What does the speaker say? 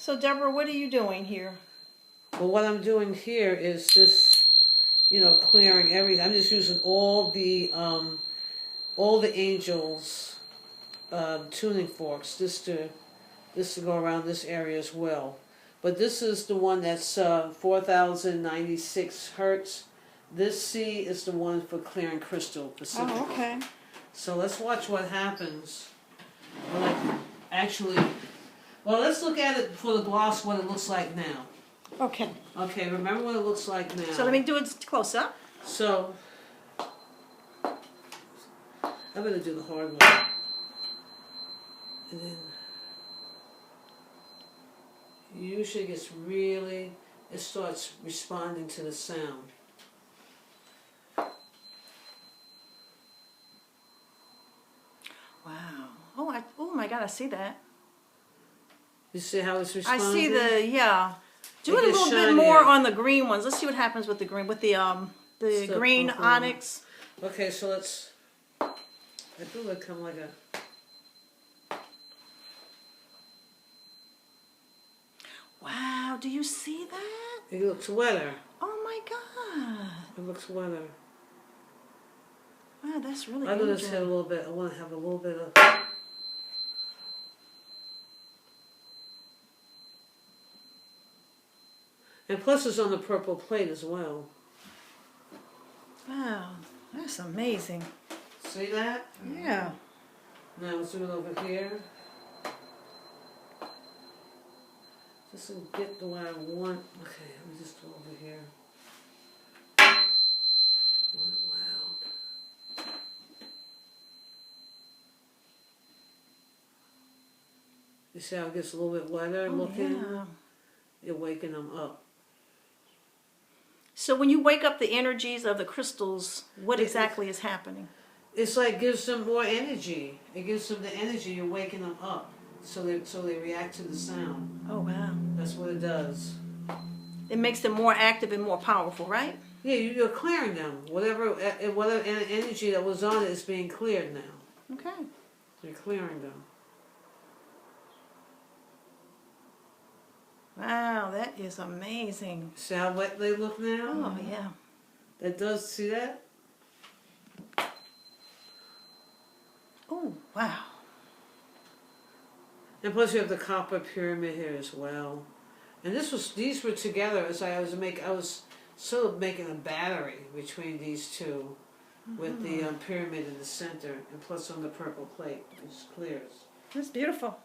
So Deborah, what are you doing here? Well, what I'm doing here is just, clearing everything. I'm just using all the angels tuning forks just to go around this area as well. But this is the one that's 4,096 hertz. This C is the one for clearing crystal specifically. Oh, okay. So let's watch what happens. Let's look at it for the gloss, what it looks like now. Okay. Okay, remember what it looks like now. So let me do it close up. So, I'm going to do the hard one. And then, usually it starts responding to the sound. Wow. Oh my God, I see that. You see how it's responding? I see yeah. Do it a little bit more on the green ones. Let's see what happens with the green, the green onyx. Okay, so let's, I feel like kind of like a, wow, do you see that? it looks wetter. Oh my God. It looks wetter. Wow, that's really I'm good. going to have a little bit, I want to have a little bit of, and plus it's on the purple plate as well. Wow, that's amazing. See that? Yeah. Now let's do it over here. Just to get the way I want. Okay, let me just go over here. Wow. You see how it gets a little bit wetter looking? Yeah. You're waking them up. So when you wake up the energies of the crystals, what exactly is happening? It's like gives them more energy. It gives them the energy. You're waking them up, so they react to the sound. Oh wow! That's what it does. It makes them more active and more powerful, right? Yeah, you're clearing them. Whatever energy that was on it is being cleared now. Okay. You're clearing them. Wow, that is amazing. See how wet they look now? Oh yeah. That does, see that? Oh wow. And plus you have the copper pyramid here as well. And these were together as I was sort of making a battery between these two, with the pyramid in the center, and plus on the purple plate, which clears. That's beautiful.